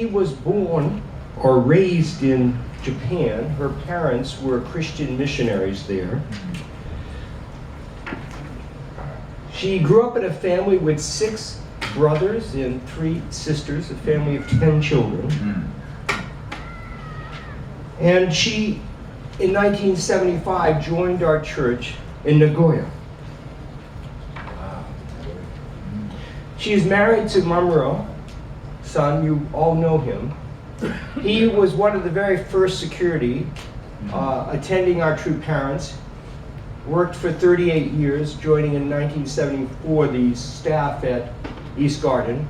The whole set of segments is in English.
She was born or raised in Japan. Her parents were Christian missionaries there. She grew up in a family with 6 brothers and 3 sisters, a family of 10 children. And she, in 1975, joined our church in Nagoya. She is married to Mamoru-san, you all know him. He was one of the very first security attending our True Parents. Worked for 38 years, joining in 1974 the staff at East Garden.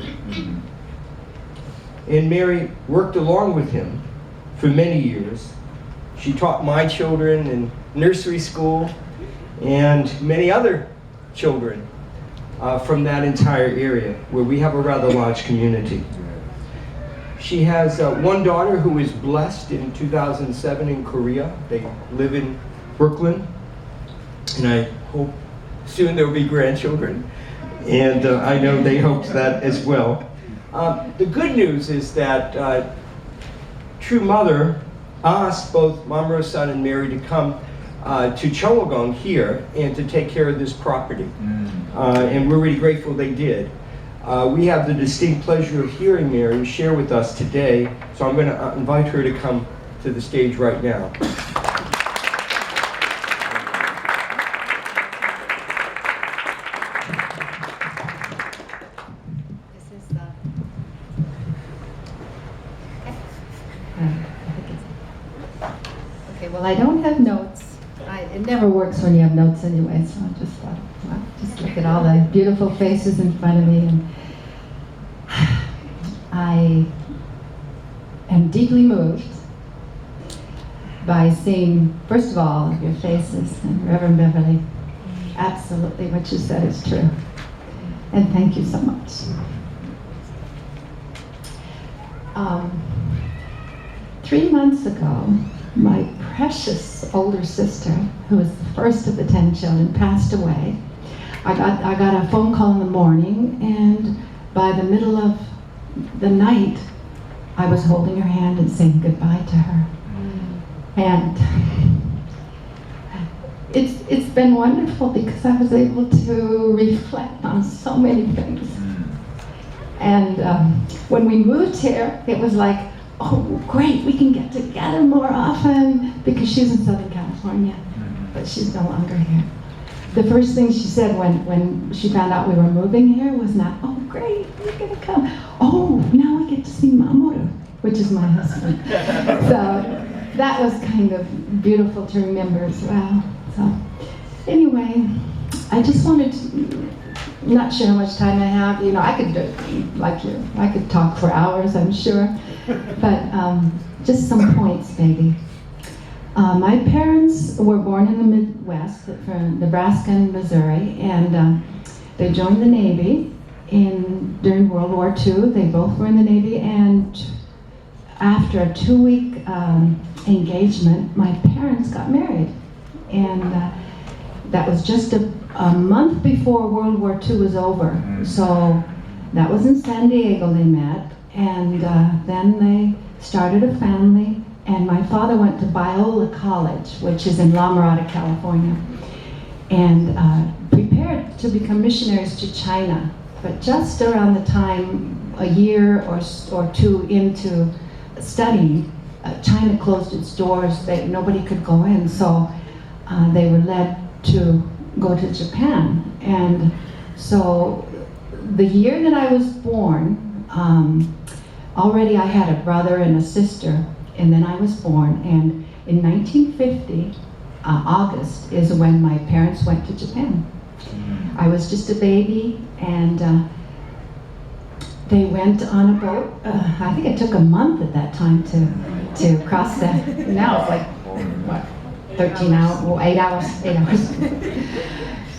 And Mary worked along with him for many years. She taught my children in nursery school and many other children from that entire area where we have a rather large community. She has one daughter who is blessed in 2007 in Korea. They live in Brooklyn, and I hope soon there will be grandchildren. And I know they hope that as well. The good news is that True Mother asked both Mamoru-san and Mary to come to Cheongwon here and to take care of this property. And we're really grateful they did. We have the distinct pleasure of hearing Mary share with us today, so I'm going to invite her to come to the stage right now. Okay, well, I don't have notes. It never works when you have notes anyway, so I just thought, well, just look at all the beautiful faces in front of me, and I am deeply moved by seeing, first of all, your faces, and Reverend Beverly, absolutely what you said is true. And thank you so much. 3 months ago, my precious older sister, who was the first of the 10 children, passed away. I got a phone call in the morning, and by the middle of the night, I was holding her hand and saying goodbye to her. And it's been wonderful because I was able to reflect on so many things. And when we moved here, it was like, oh, great, we can get together more often, because she's in Southern California, but she's no longer here. The first thing she said when she found out we were moving here was not, oh, great, you're gonna come. Oh, now we get to see Mamoru, which is my husband. So that was kind of beautiful to remember as well. So anyway, I just wanted to, not sure how much time I have. You know, I could do it like you. I could talk for hours, I'm sure. But just some points, maybe. My parents were born in the Midwest, from Nebraska and Missouri, and they joined the Navy during World War II. They both were in the Navy, and after a 2-week engagement, my parents got married. And that was just a month before World War II was over. So that was in San Diego they met, and then they started a family, and my father went to Biola College, which is in La Mirada, California, and prepared to become missionaries to China. But just around the time, a year or 2 into studying, China closed its doors. Nobody could go in, so they were led to go to Japan. And so the year that I was born, already I had a brother and a sister, and then I was born. And in 1950, August is when my parents went to Japan. I was just a baby, and they went on a boat. I think it took a month at that time to cross the, now it's like, what, 13 hours, well, 8 hours.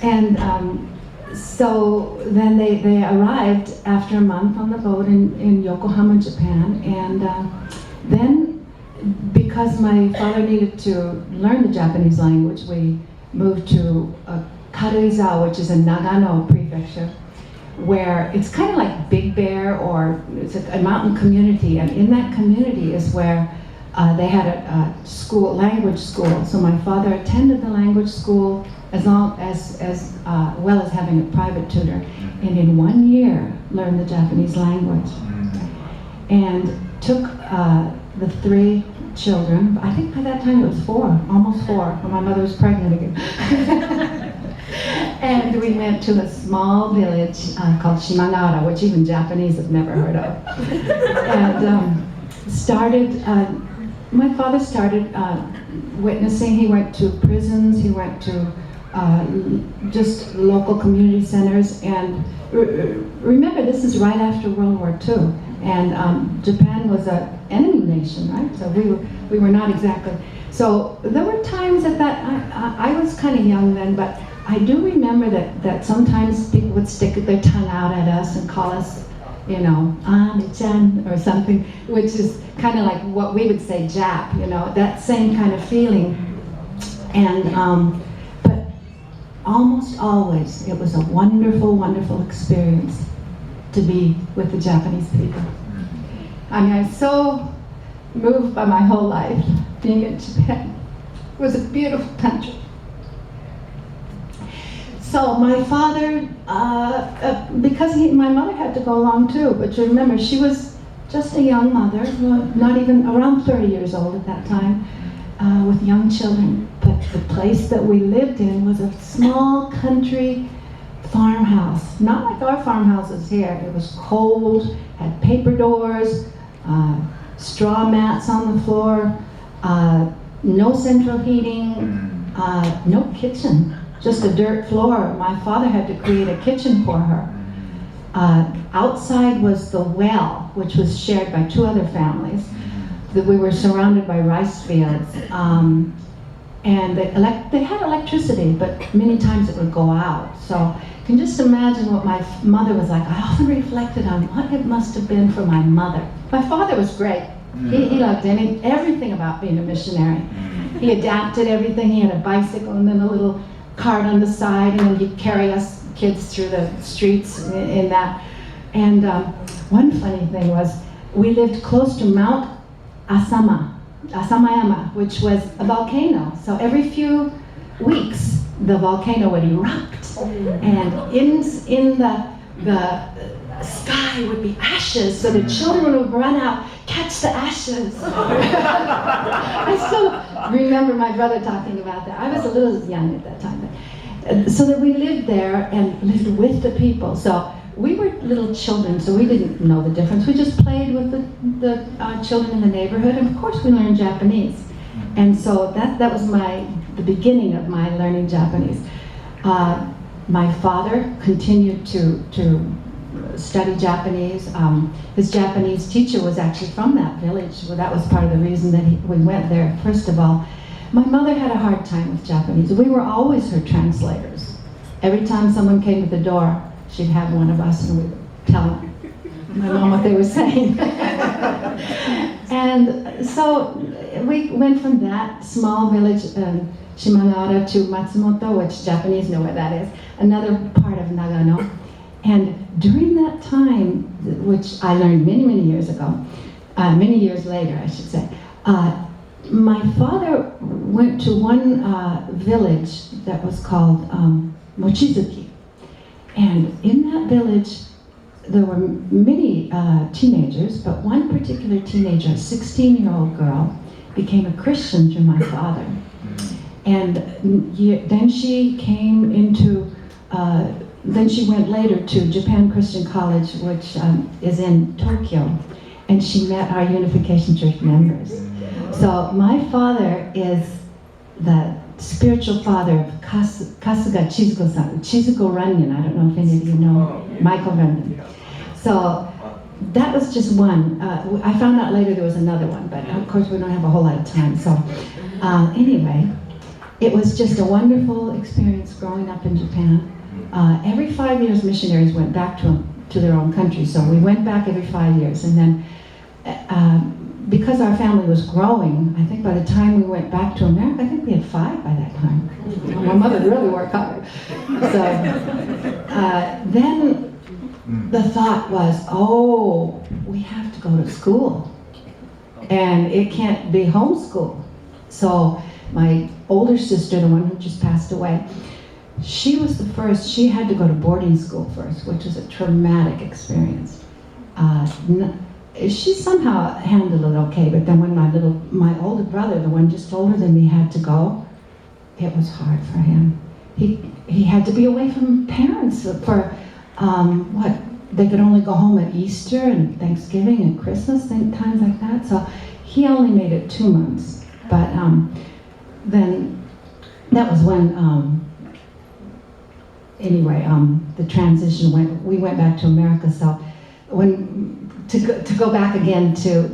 And so then they arrived after a month on the boat in Yokohama, Japan. And then, because my father needed to learn the Japanese language, we moved to Karuizawa, which is in Nagano Prefecture, where it's kind of like Big Bear, or it's a mountain community, and in that community is where they had a school, language school. So my father attended the language school as well as having a private tutor, and in 1 year learned the Japanese language, and took the 3 children. I think by that time it was 4, almost 4, when my mother was pregnant again. And we went to a small village called Shimagara, which even Japanese have never heard of. And my father started witnessing. He went to prisons, he went to just local community centers. And remember, this is right after World War II. And Japan was an enemy nation, right? So we were not exactly. So there were times that I was kind of young then, but I do remember that sometimes people would stick their tongue out at us and call us, you know, Ami-chan or something, which is kind of like what we would say Jap, you know, that same kind of feeling. And but almost always it was a wonderful, wonderful experience to be with the Japanese people. I mean, I'm so moved by my whole life being in Japan. It was a beautiful country. So my father, because my mother had to go along too, but you remember, she was just a young mother, not even around 30 years old at that time, with young children. But the place that we lived in was a small country farmhouse, not like our farmhouses here. It was cold, had paper doors, straw mats on the floor, no central heating, no kitchen. Just a dirt floor. My father had to create a kitchen for her. Outside was the well, which was shared by 2 other families. We were surrounded by rice fields. And they had electricity, but many times it would go out. So you can just imagine what my mother was like. I often reflected on what it must have been for my mother. My father was great. He loved everything about being a missionary. He adapted everything. He had a bicycle and then a little cart on the side, and then he'd carry us kids through the streets in that. And one funny thing was, we lived close to Mount Asamayama, which was a volcano. So every few weeks, the volcano would erupt, and in the sky would be ashes, so the children would run out, catch the ashes. I still remember my brother talking about that. I was a little young at that time. So that we lived there and lived with the people. So we were little children, so we didn't know the difference. We just played with the children in the neighborhood, and of course we learned Japanese. And so that was the beginning of my learning Japanese. My father continued to study Japanese. His Japanese teacher was actually from that village. Well, that was part of the reason that we went there, first of all. My mother had a hard time with Japanese. We were always her translators. Every time someone came to the door, she'd have one of us and we would tell my mom what they were saying. And so we went from that small village, Shimagara, to Matsumoto, which Japanese know where that is, another part of Nagano. And during that time, which I learned many, many years ago, many years later, I should say, my father went to one village that was called Mochizuki. And in that village, there were many teenagers, but one particular teenager, a 16-year-old girl, became a Christian through my father. And then she came into then she went later to Japan Christian College, which is in Tokyo, and she met our Unification Church members. So my father is the spiritual father of Kasuga Chizuko-san, Chizuko Runyon. I don't know if any of you know Michael Runyon. So that was just one. I found out later there was another one, but of course we don't have a whole lot of time. So anyway, it was just a wonderful experience growing up in Japan. Every 5 years, missionaries went back to their own country. So we went back every 5 years, and then because our family was growing, I think by the time we went back to America, I think we had 5 by that time. My mother really worked hard. So then the thought was, oh, we have to go to school. And it can't be homeschool. So my older sister, the one who just passed away, she was the first. She had to go to boarding school first, which was a traumatic experience. She somehow handled it okay, but then when my older brother, the one just older than me, had to go, it was hard for him. He had to be away from parents for they could only go home at Easter and Thanksgiving and Christmas and times like that. So he only made it 2 months. But then that was when the transition we went back to America. So to go back again to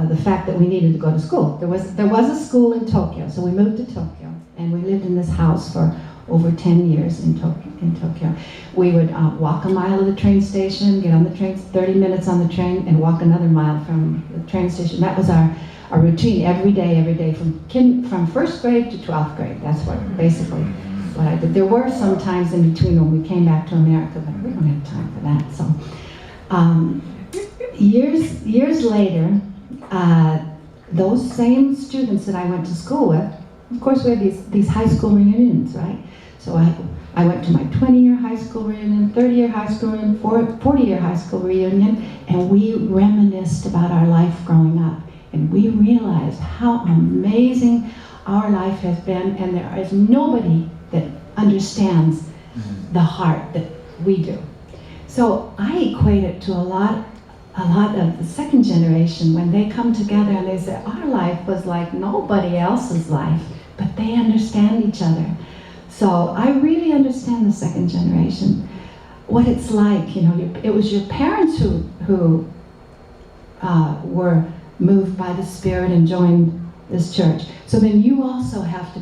the fact that we needed to go to school. There was a school in Tokyo, so we moved to Tokyo, and we lived in this house for over 10 years in Tokyo. We would walk a mile to the train station, get on the train, 30 minutes on the train, and walk another mile from the train station. That was our routine every day, from first grade to 12th grade. That's basically what I did. There were some times in between when we came back to America, but we don't have time for that. So years later, those same students that I went to school with, of course we had these high school reunions, right? So I went to my 20-year high school reunion, 30-year high school reunion, 40-year high school reunion, and we reminisced about our life growing up. And we realized how amazing our life has been, and there is nobody that understands the heart that we do. So I equate it to a lot of the second generation when they come together and they say, our life was like nobody else's life, but they understand each other. So I really understand the second generation, what it's like. It was your parents who were moved by the Spirit and joined this church. So then you also have to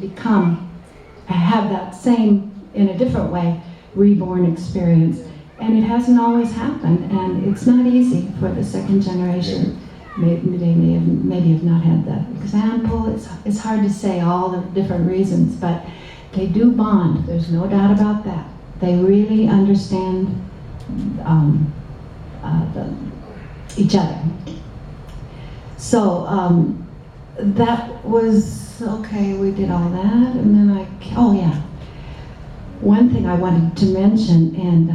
have that same, in a different way, reborn experience. And it hasn't always happened, and it's not easy for the second generation. They maybe have not had the example. It's hard to say all the different reasons, but they do bond. There's no doubt about that. They really understand each other. So that was okay. We did all that, and then one thing I wanted to mention, and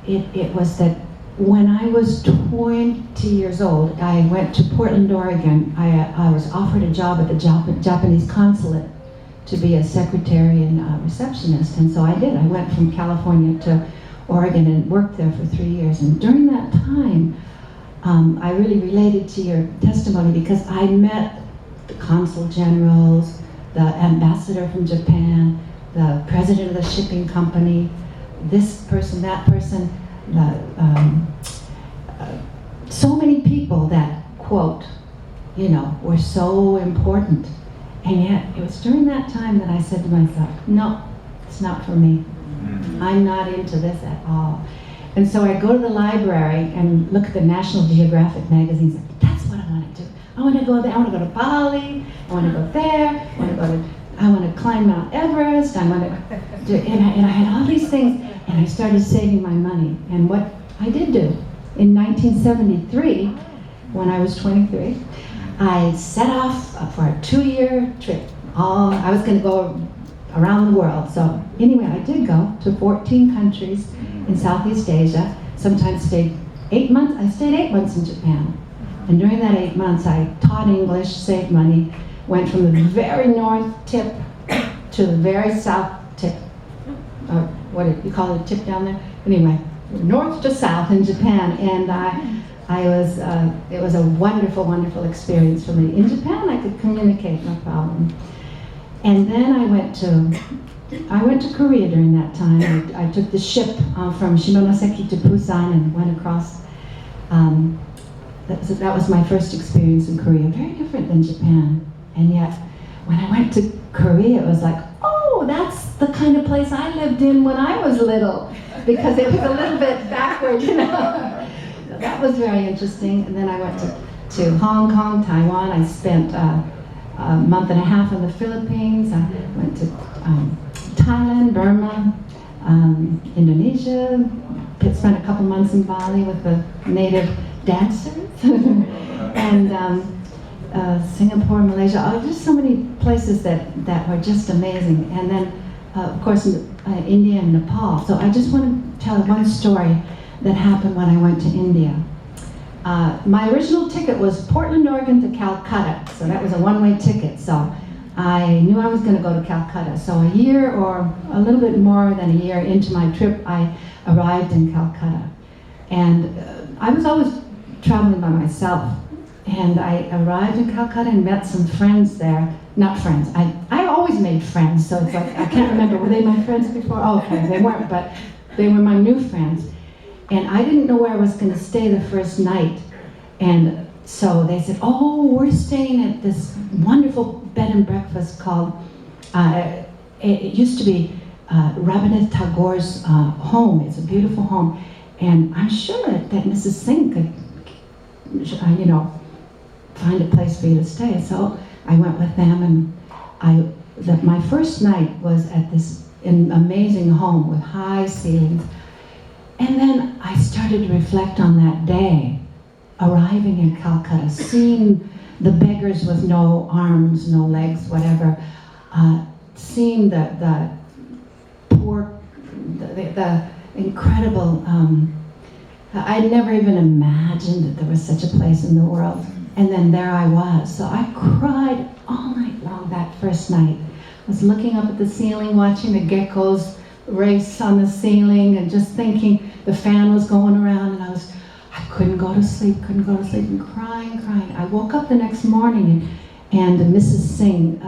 it was that when I was 20 years old, I went to Portland, Oregon. I was offered a job at the Japanese consulate to be a secretary and receptionist, and so I did. I went from California to Oregon and worked there for 3 years. And during that time, I really related to your testimony because I met the consul generals, the ambassador from Japan, the president of the shipping company, this person, that person, so many people that, quote, were so important. And yet, it was during that time that I said to myself, no, it's not for me. I'm not into this at all. And so I go to the library and look at the National Geographic magazines. That's what I want to do. I want to go there. I want to go to Bali. I want to go there. I want to climb Mount Everest. I want to do, and I had all these things. And I started saving my money. And what I did do, in 1973, when I was 23, I set off for a 2-year trip. I was going to go around the world. So anyway, I did go to 14 countries in Southeast Asia. Sometimes stayed 8 months. I stayed 8 months in Japan. And during that 8 months, I taught English, saved money, went from the very north tip to the very south tip. What do you call it, a tip down there? Anyway, north to south in Japan. And it was a wonderful, wonderful experience for me. In Japan, I could communicate, no problem. And then I went to Korea during that time. I took the ship from Shimonoseki to Busan and went across. That was my first experience in Korea. Very different than Japan. And yet, when I went to Korea, it was like, oh, that's the kind of place I lived in when I was little, because it was a little bit backward, So that was very interesting. And then I went to Hong Kong, Taiwan. I spent a month and a half in the Philippines. I went to Thailand, Burma, Indonesia, spent a couple months in Bali with the native dancers, and Singapore, Malaysia, just so many places that were just amazing. And then, of course, India and Nepal. So I just want to tell one story that happened when I went to India. My original ticket was Portland, Oregon to Calcutta, so that was a one-way ticket. So I knew I was going to go to Calcutta. So a year or a little bit more than a year into my trip, I arrived in Calcutta. And I was always traveling by myself. And I arrived in Calcutta and met some friends there. Not friends, I always made friends, so it's like, I can't remember, were they my friends before? Oh, okay, they weren't, but they were my new friends. And I didn't know where I was going to stay the first night. And so they said, oh, we're staying at this wonderful bed and breakfast called, it used to be Rabindranath Tagore's home. It's a beautiful home. And I'm sure that Mrs. Singh could, find a place for you to stay. So I went with them, and my first night was at this amazing home with high ceilings. And then I started to reflect on that day, arriving in Calcutta, seeing the beggars with no arms, no legs, whatever, seeing the poor, the incredible, I'd never even imagined that there was such a place in the world. And then there I was. So I cried all night long that first night. I was looking up at the ceiling, watching the geckos race on the ceiling, and just thinking the fan was going around, and I couldn't go to sleep, and crying. I woke up the next morning, and Mrs. Singh,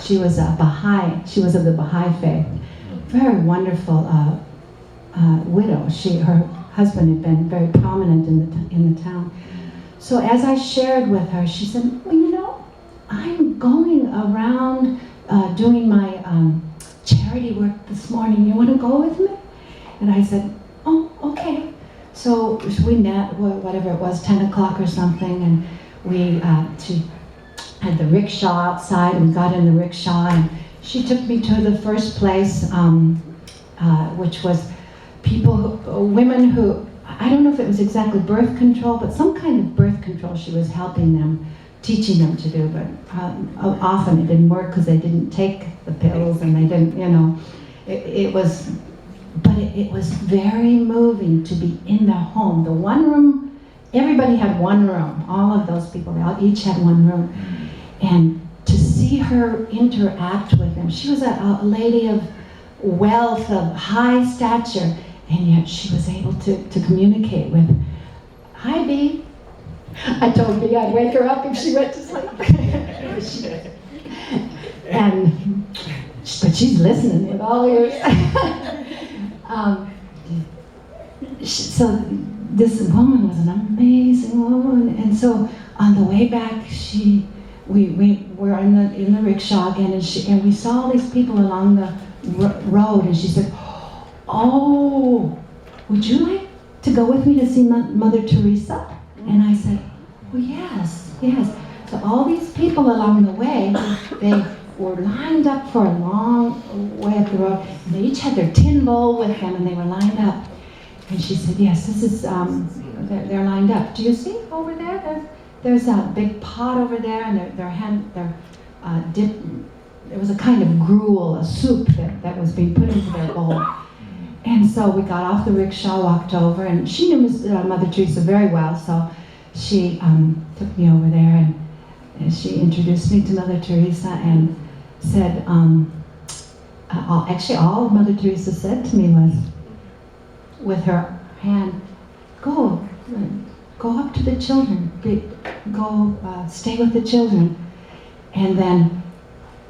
she was a Baha'i, she was of the Baha'i faith, very wonderful widow. Her husband had been very prominent in the town. So as I shared with her, she said, well, I'm going around doing my charity work this morning. You want to go with me? And I said, oh, okay. So we met, whatever it was, 10 o'clock or something, and she had the rickshaw outside, and we got in the rickshaw, and she took me to the first place, which was women who, I don't know if it was exactly birth control, but some kind of birth control she was helping them, teaching them to do, but often it didn't work because they didn't take the pills, and they didn't, it was very moving to be in their home. The one room, everybody had one room, all of those people, they all each had one room. And to see her interact with them, she was a lady of wealth, of high stature, and yet she was able to communicate with, hi Bee. I told Bee I'd wake her up if she went to sleep. But she's listening with all ears. So this woman was an amazing woman, and so on the way back, we were in the rickshaw again, and we saw all these people along the road, and she said, oh, would you like to go with me to see Mother Teresa? And I said, oh yes. So all these people along the way, they were lined up for a long way up the road. And they each had their tin bowl with them, and they were lined up. And she said, yes, this is, they're lined up. Do you see over there? There's a big pot over there, and there was a kind of gruel, a soup that was being put into their bowl. And so we got off the rickshaw, walked over, and she knew Mother Teresa very well, so she took me over there, and she introduced me to Mother Teresa and said, actually all Mother Teresa said to me was, with her hand, go up to the children, go stay with the children. And then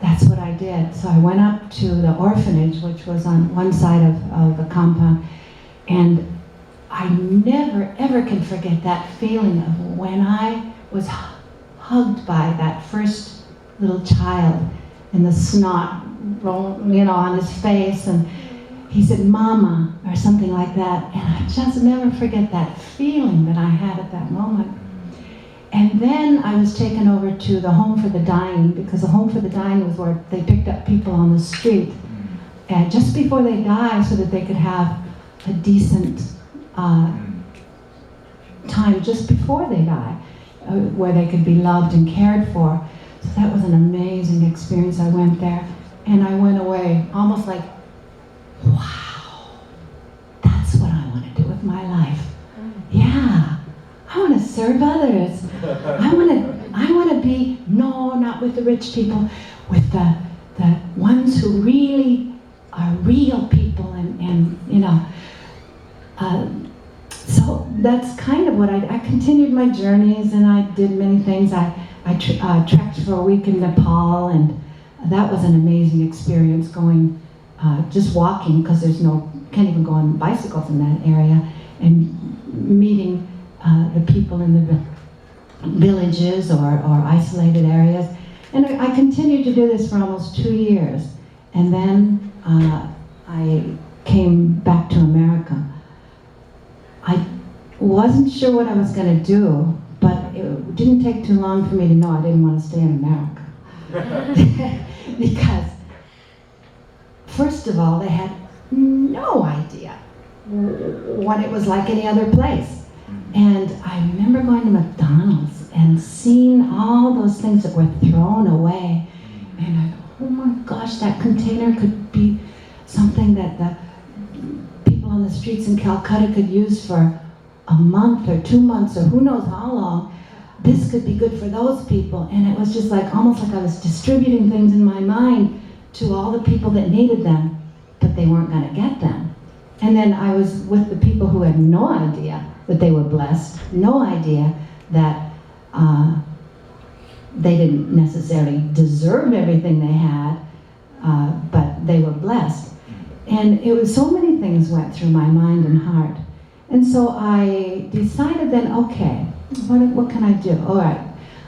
that's what I did. So I went up to the orphanage, which was on one side of the compound, and I never ever can forget that feeling of when I was hugged by that first little child, and the snot rolling, on his face, and he said, Mama, or something like that, and I just never forget that feeling that I had at that moment. And then I was taken over to the home for the dying, because the home for the dying was where they picked up people on the street, and just before they die, so that they could have a decent time just before they die, where they could be loved and cared for. So that was an amazing experience. I went there and I went away almost like, wow, that's what I want to do with my life. Yeah, I want to serve others. I want to be, no, not with the rich people, with the ones who really are real people and you know. So that's kind of what I continued my journeys, and I did many things. I trekked for a week in Nepal, and that was an amazing experience, going, just walking, because can't even go on bicycles in that area, and meeting the people in the villages or isolated areas. And I continued to do this for almost 2 years. And then I came back to America. I wasn't sure what I was going to do, but it didn't take too long for me to know I didn't want to stay in America. Because, first of all, they had no idea what it was like any other place. And I remember going to McDonald's and seeing all those things that were thrown away. And I thought, oh my gosh, that container could be something that the people on the streets in Calcutta could use for a month or 2 months or who knows how long. This could be good for those people. And it was just like, almost like I was distributing things in my mind to all the people that needed them, but they weren't going to get them. And then I was with the people who had no idea that they were blessed, no idea that they didn't necessarily deserve everything they had, but they were blessed. And it was so many things went through my mind and heart. And so I decided then, okay, what can I do? All right,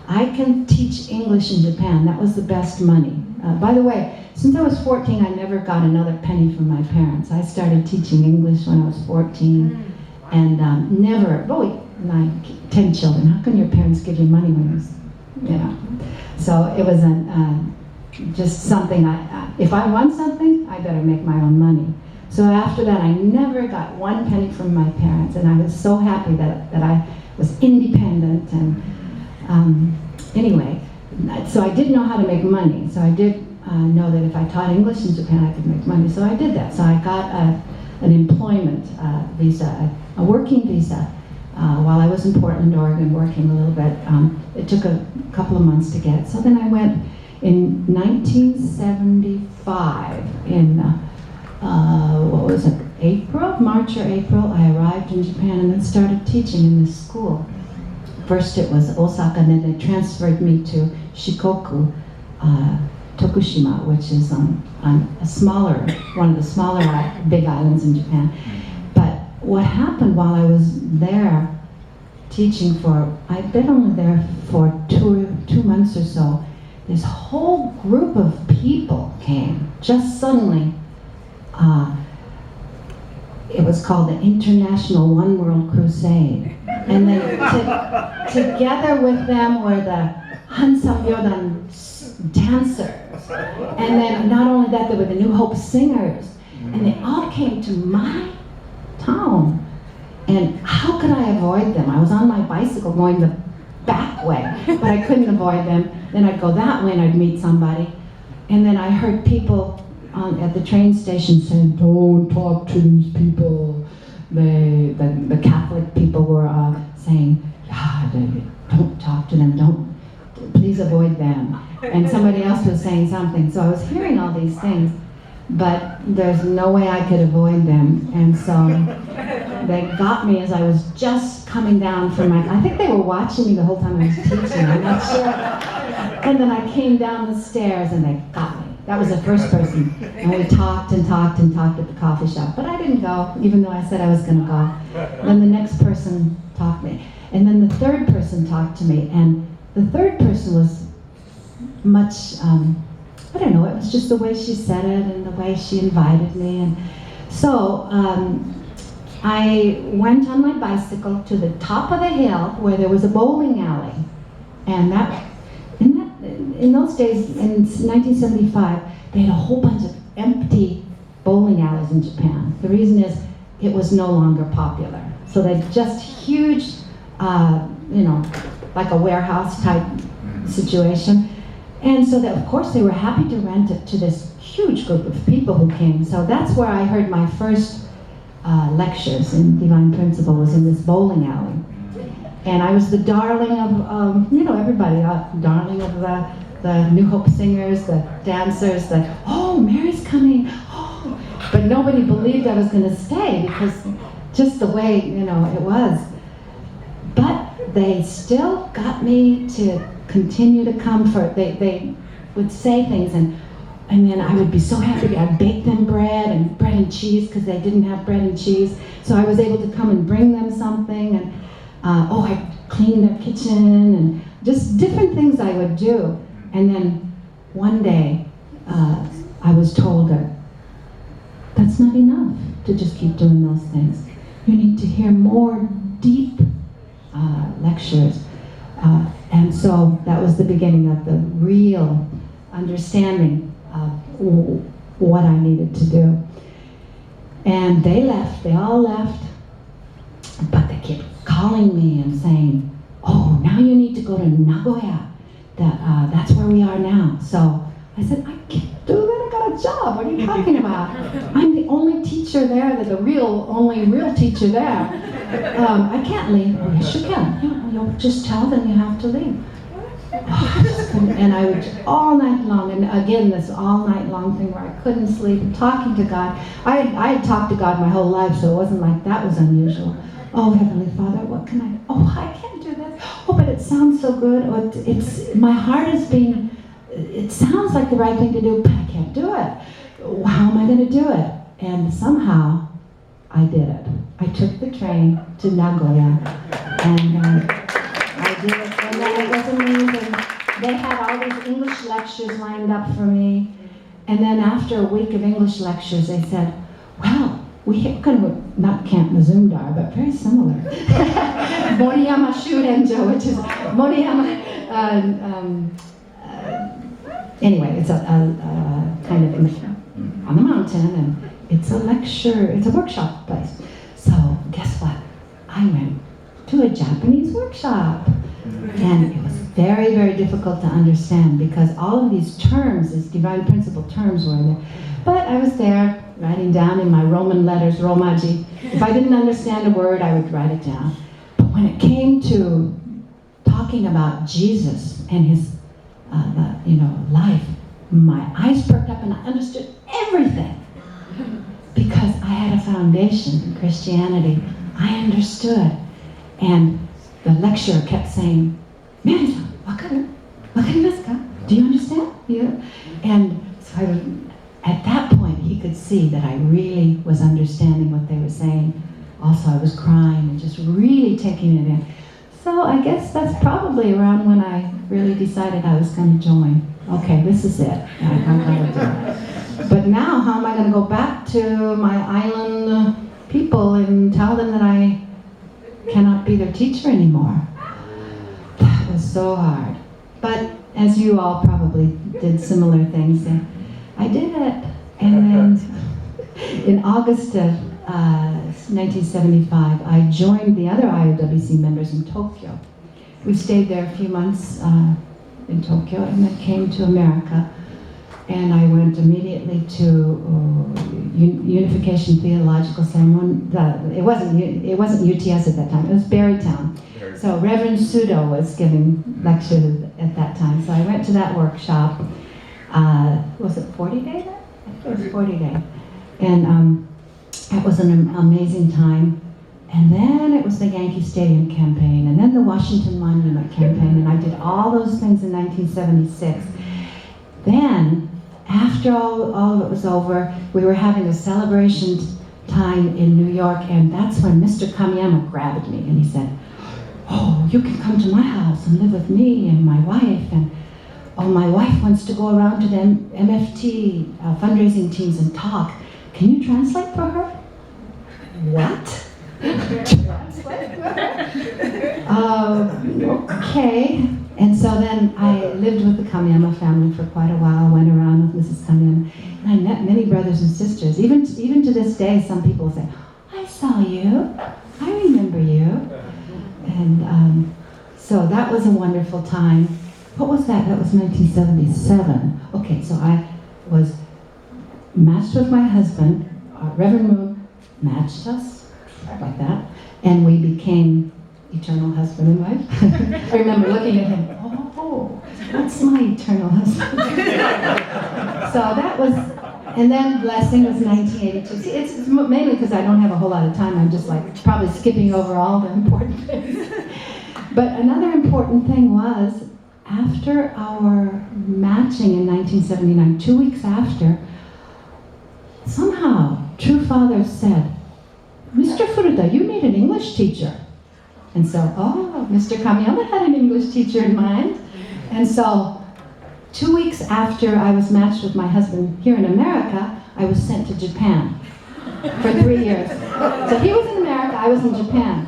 I can teach English in Japan. That was the best money. By the way, since I was 14, I never got another penny from my parents. I started teaching English when I was 14, and never, like 10 children. How can your parents give you money when you know? So it was just something, if I want something, I better make my own money. So after that, I never got 1 penny from my parents, and I was so happy that I was independent. And anyway, so I did know how to make money. So I did know that if I taught English in Japan, I could make money. So I did that. So I got an employment visa, a working visa, while I was in Portland, Oregon, working a little bit. It took a couple of months to get. So then I went in 1975 in, what was it, March or April, I arrived in Japan and then started teaching in this school. First it was Osaka, and then they transferred me to Shikoku, Tokushima, which is on a smaller, one of the smaller big islands in Japan. But what happened while I was there teaching for, I'd been only there for two months or so, this whole group of people came, just suddenly. It was called the International One World Crusade. And then together with them were the Hansam dancers. And then not only that, there were the New Hope singers. And they all came to my town. And how could I avoid them? I was on my bicycle going the back way, but I couldn't avoid them. Then I'd go that way and I'd meet somebody. And then I heard people at the train station saying, don't talk to these people. The Catholic people were saying, yeah, don't talk to them, please avoid them. And somebody else was saying something. So I was hearing all these things, but there's no way I could avoid them. And so they got me as I was just coming down from I think they were watching me the whole time I was teaching, I'm not sure. And then I came down the stairs and they got me. That was the first person. And we talked and talked and talked at the coffee shop. But I didn't go, even though I said I was going to go. Then the next person talked to me. And then the third person talked to me. And the third person was much, I don't know, it was just the way she said it and the way she invited me. And so I went on my bicycle to the top of the hill where there was a bowling alley. And in those days, in 1975, they had a whole bunch of empty bowling alleys in Japan. The reason is it was no longer popular. So they're just huge, like a warehouse type situation. And so that, of course, they were happy to rent it to this huge group of people who came. So that's where I heard my first lectures in Divine Principle, was in this bowling alley. And I was the darling of, everybody, darling of the New Hope singers, the dancers, oh, Mary's coming, oh. But nobody believed I was going to stay, because just the way, it was. But they still got me to continue to come for, they would say things, and then I would be so happy. I'd bake them bread and cheese, because they didn't have bread and cheese. So I was able to come and bring them something, and I'd clean their kitchen, and just different things I would do. And then one day, I was told that that's not enough to just keep doing those things. You need to hear more deep lectures. And so that was the beginning of the real understanding of what I needed to do. And they all left, but they kept calling me and saying, oh, now you need to go to Nagoya. That's where we are now. So I said, I can't do that, I got a job, what are you talking about? I'm the only teacher there, only real teacher there. I can't leave. Oh, yes, you can. You'll just tell them you have to leave. And I would all night long, and again, this all night long thing where I couldn't sleep, talking to God. I had talked to God my whole life, so it wasn't like that was unusual. Oh, Heavenly Father, what can I, I can't do this. Oh, but it sounds so good. Oh, my heart is being, it sounds like the right thing to do, but I can't do it. How am I going to do it? And somehow, I did it. I took the train to Nagoya, and I did it, and then it was amazing. They had all these English lectures lined up for me, and then after a week of English lectures, they said, well, we're going to, not Camp Mazumdar, but very similar. Moriyama Shurenjo, which is Moriyama, anyway, it's a kind of on the mountain, and it's a workshop place. So guess what? I went to a Japanese workshop. And it was very, very difficult to understand, because all of these terms, these divine principle terms were there. But I was there writing down in my Roman letters, Romaji. If I didn't understand a word, I would write it down. But when it came to talking about Jesus and his life, my eyes perked up and I understood everything. Because I had a foundation in Christianity. I understood. And the lecturer kept saying, Mary-san, do you understand? Yeah. And so at that point, he could see that I really was understanding what they were saying. Also, I was crying and just really taking it in. So I guess that's probably around when I really decided I was going to join. Okay, this is it. I'm going to do it. But now, how am I going to go back to my island people and tell them that I cannot be their teacher anymore? That was so hard. But as you all probably did similar things, I did it. And then in August of 1975, I joined the other IOWC members in Tokyo. We stayed there a few months in Tokyo, and then came to America. And I went immediately to Unification Theological Ceremony. It wasn't UTS at that time. It was Barrytown. So Reverend Sudo was giving lectures at that time. So I went to that workshop. Was it 40 Day then? I think it was 40 Day. And it was an amazing time. And then it was the Yankee Stadium campaign, and then the Washington Monument campaign, and I did all those things in 1976. Then, after all of it was over, we were having a celebration time in New York, and that's when Mr. Kamiyama grabbed me, and he said, oh, you can come to my house and live with me and my wife, and oh, my wife wants to go around to the MFT fundraising teams and talk. Can you translate for her? What? Okay. And so then I lived with the Kamiyama family for quite a while, went around with Mrs. Kamiyama, and I met many brothers and sisters. Even to this day, some people say, I saw you. I remember you. And so that was a wonderful time. What was that? That was 1977. Okay, so I was matched with my husband. Reverend Moon matched us, like that. And we became eternal husband and wife. I remember looking at him, oh, that's my eternal husband. So that was, and then blessing was 1982. See, it's mainly because I don't have a whole lot of time. I'm just like probably skipping over all the important things. But another important thing was, after our matching in 1979, 2 weeks after, somehow True Father said, Mr. Furuta, you need an English teacher. And so, Mr. Kamiyama had an English teacher in mind. And so, 2 weeks after I was matched with my husband here in America, I was sent to Japan for 3 years. So he was in America, I was in Japan.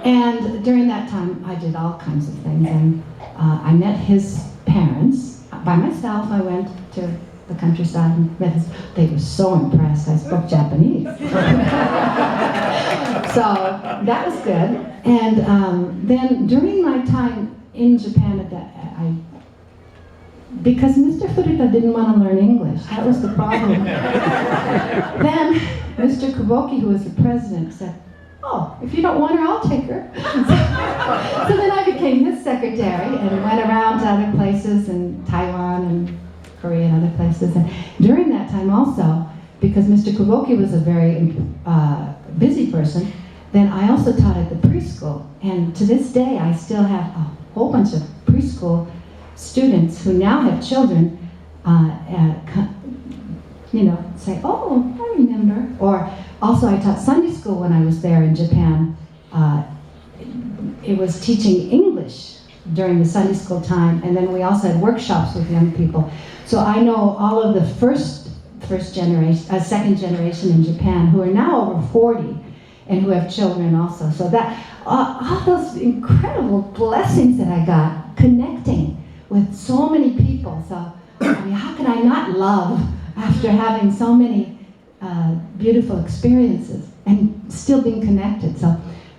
And during that time, I did all kinds of things. And I met his parents. By myself, I went to the countryside and met his, they were so impressed I spoke Japanese. So that was good. And then during my time in Japan, because Mr. Furuta didn't want to learn English, that was the problem. Then Mr. Kuboki, who was the president, said, if you don't want her, I'll take her. So then I became his secretary and went around to other places in Taiwan and Korea and other places. And during that time also, because Mr. Kuboki was a very busy person, then I also taught at the preschool. And to this day, I still have a whole bunch of preschool students who now have children, say, I remember. Or also I taught Sunday school when I was there in Japan. It was teaching English during the Sunday school time, and then we also had workshops with young people. So I know all of the second generation in Japan who are now over 40 and who have children also. So that, all those incredible blessings that I got connecting with so many people. So, I mean, how can I not love after having so many beautiful experiences and still being connected? So,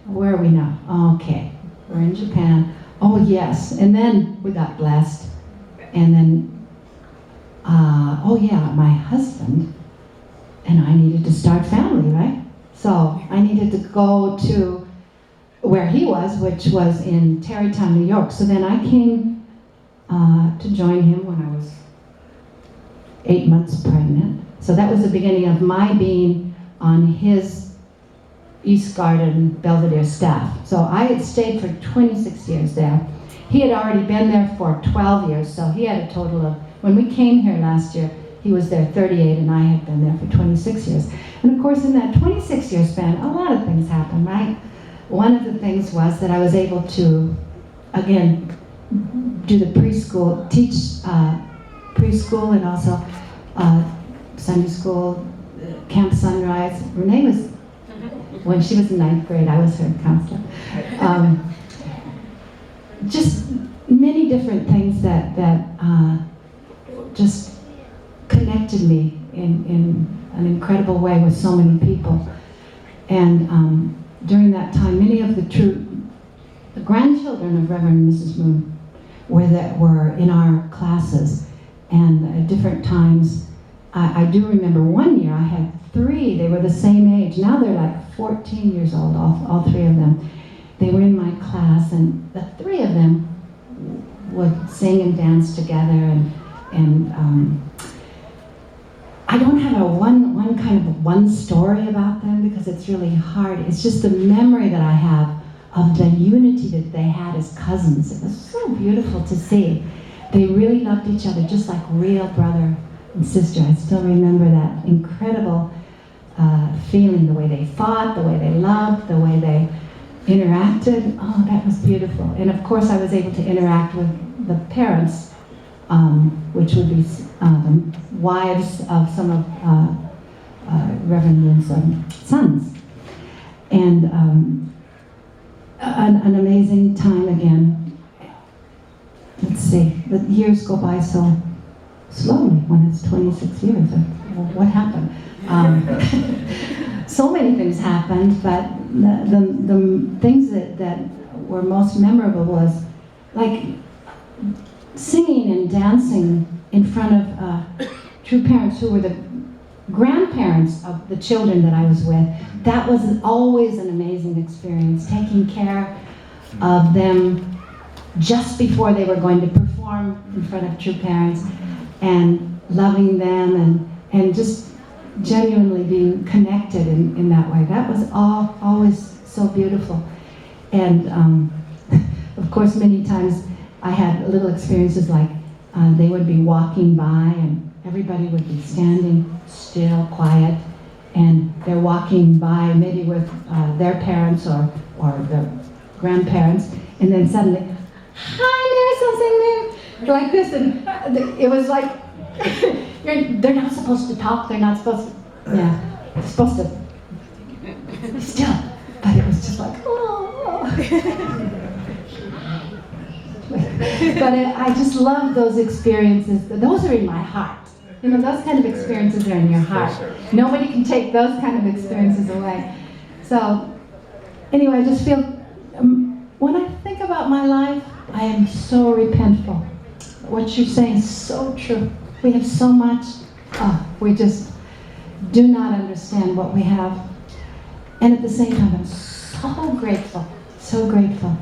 where are we now? Okay, we're in Japan. Oh yes, and then we got blessed. And then, my husband and I needed to start family, right? So I needed to go to where he was, which was in Tarrytown, New York. So then I came to join him when I was 8 months pregnant. So that was the beginning of my being on his East Garden Belvedere staff. So I had stayed for 26 years there. He had already been there for 12 years, so he had a total of, when we came here last year, he was there 38 and I had been there for 26 years. And of course in that 26-year span, a lot of things happened, right? One of the things was that I was able to, again, do the preschool, teach preschool and also Sunday school, Camp Sunrise. Renee was, when she was in 9th grade, I was her counselor. Just many different things that just connected me in an incredible way with so many people. And during that time, many of the grandchildren of Reverend and Mrs. Moon were in our classes. And at different times, I do remember one year I had 3, they were the same age. Now they're like 14 years old, all 3 of them. They were in my class, and the 3 of them would sing and dance together, and I don't have one story about them because it's really hard. It's just the memory that I have of the unity that they had as cousins. It was so beautiful to see. They really loved each other just like real brother and sister. I still remember that incredible feeling, the way they fought, the way they loved, the way they interacted. Oh, that was beautiful. And of course I was able to interact with the parents, which would be the wives of some of Reverend Moon's sons. And an amazing time again. Let's see, the years go by so slowly when it's 26 years. What happened? so many things happened, but the things that were most memorable was like singing and dancing in front of true parents who were the grandparents of the children that I was with. That was always an amazing experience, taking care of them just before they were going to perform in front of true parents, and loving them, and just genuinely being connected in that way. That was always so beautiful. And of course, many times I had little experiences like they would be walking by and everybody would be standing still, quiet, and they're walking by maybe with their parents or their grandparents, and then suddenly, hi, there's something there, like this, and it was like, they're not supposed to talk, they're not supposed to, they're supposed to be still, but it was just like, oh. But I just love those experiences. Those are in my heart. You know, those kind of experiences are in your heart. Nobody can take those kind of experiences away. So, anyway, I just feel, when I think about my life, I am so repentful. What you're saying is so true. We have so much. We just do not understand what we have. And at the same time, I'm so grateful, so grateful.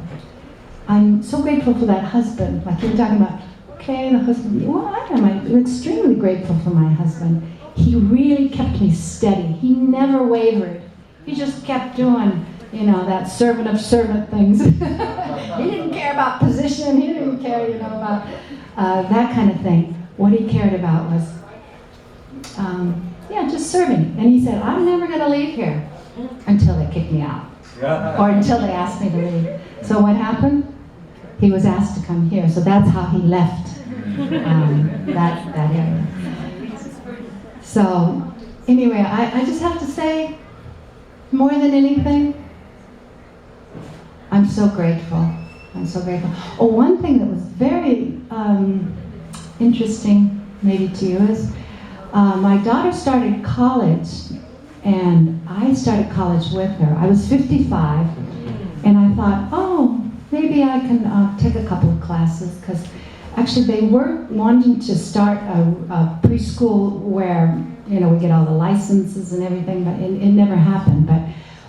I'm so grateful for that husband, like you were talking about. Okay, the husband, well, I'm extremely grateful for my husband. He really kept me steady. He never wavered. He just kept doing, you know, that servant of servant things. He didn't care about position. He didn't care, you know, about that kind of thing. What he cared about was, just serving. And he said, I'm never going to leave here until they kick me out, or until they ask me to leave. So what happened? He was asked to come here, so that's how he left that area. So anyway, I just have to say, more than anything, I'm so grateful. I'm so grateful. Oh, one thing that was very interesting, maybe to you, is my daughter started college, and I started college with her. I was 55, and I thought, oh, maybe I can take a couple of classes, because actually they were wanting to start a preschool where, you know, we get all the licenses and everything, but it never happened. But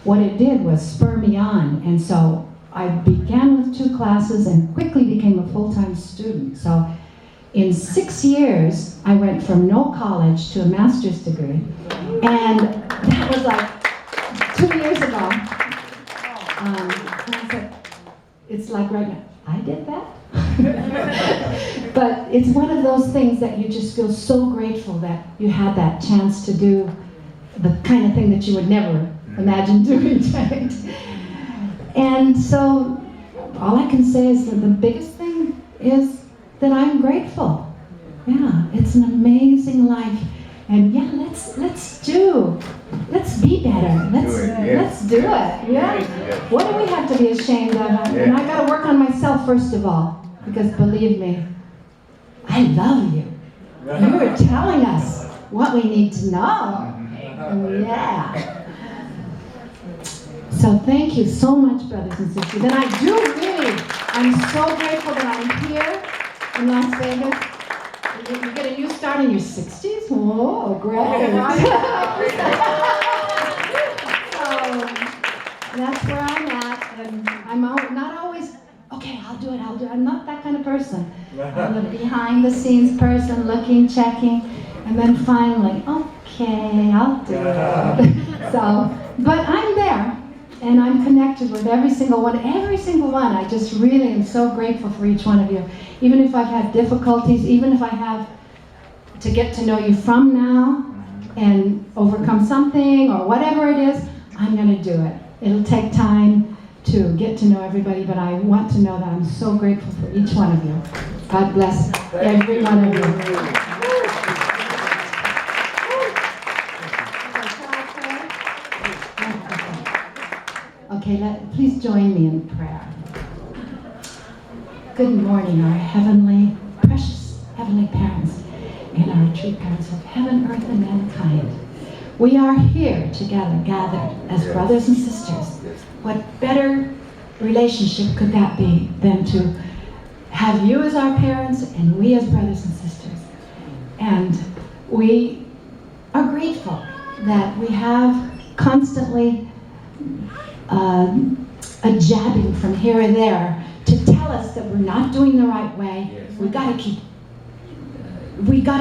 what it did was spur me on, and so I began with 2 classes and quickly became a full-time student. So in 6 years, I went from no college to a master's degree, and that was like 2 years ago. And I said, it's like right now, I did that? But it's one of those things that you just feel so grateful that you had that chance to do the kind of thing that you would never imagine doing, right? And so all I can say is that the biggest thing is that I'm grateful. Yeah, it's an amazing life. And yeah, let's be better. Let's do it. Yeah. What do we have to be ashamed of? And I got to work on myself first of all, because believe me, I love you. You were telling us what we need to know. Yeah. So thank you so much, brothers and sisters. And I'm so grateful that I'm here in Las Vegas. You get a new start in your 60s? Whoa, great. So that's where I'm at, and I'm not always, okay, I'll do it. I'm not that kind of person. I'm a behind the scenes person, looking, checking, and then finally, okay, I'll do it. So, but I'm there. And I'm connected with every single one. I just really am so grateful for each one of you. Even if I've had difficulties, even if I have to get to know you from now and overcome something or whatever it is, I'm going to do it. It'll take time to get to know everybody, but I want to know that I'm so grateful for each one of you. God bless every one of you. Okay, please join me in prayer. Good morning, our heavenly, precious heavenly parents, and our true parents of heaven, earth, and mankind. We are here together, gathered as brothers and sisters. What better relationship could that be than to have you as our parents and we as brothers and sisters? And we are grateful that we have constantly a jabbing from here and there to tell us that we're not doing the right way. We got to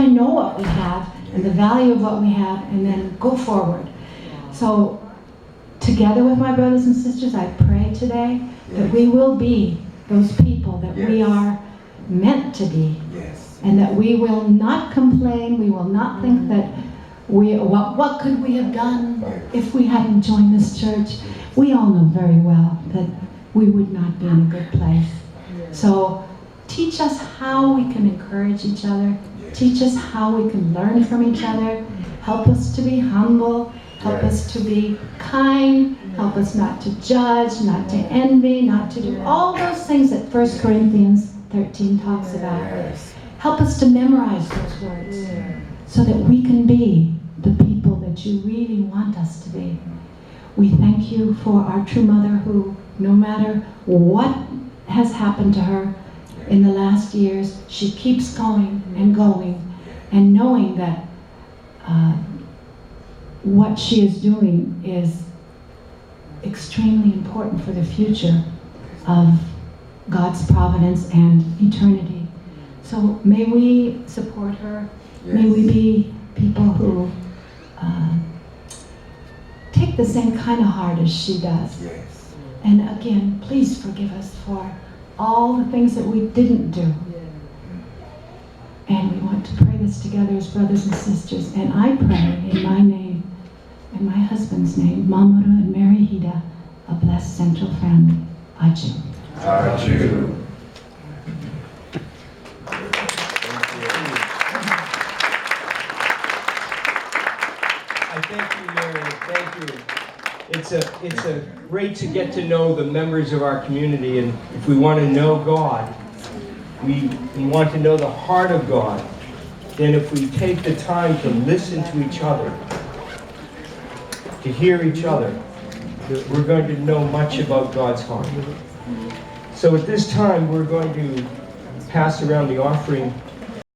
know what we have and the value of what we have, and then go forward. So, together with my brothers and sisters, I pray today that we will be those people that we are meant to be, and that we will not complain. We will not think that what could we have done if we hadn't joined this church. We all know very well that we would not be in a good place. So teach us how we can encourage each other. Teach us how we can learn from each other. Help us to be humble. Help us to be kind. Help us not to judge, not to envy, not to do all those things that 1 Corinthians 13 talks about. Help us to memorize those words so that we can be the people that you really want us to be. We thank you for our true mother who, no matter what has happened to her in the last years, she keeps going and knowing that what she is doing is extremely important for the future of God's providence and eternity. So may we support her. May we be people who take the same kind of heart as she does. And again, please forgive us for all the things that we didn't do. And we want to pray this together as brothers and sisters. And I pray in my name and my husband's name, Mamoru and Mary Hida, a blessed central family. Aju. Aju. I thank you, Mary. Thank you. It's a great to get to know the members of our community, and if we want to know God, we want to know the heart of God, then if we take the time to listen to each other, to hear each other, we're going to know much about God's heart. So at this time, we're going to pass around the offering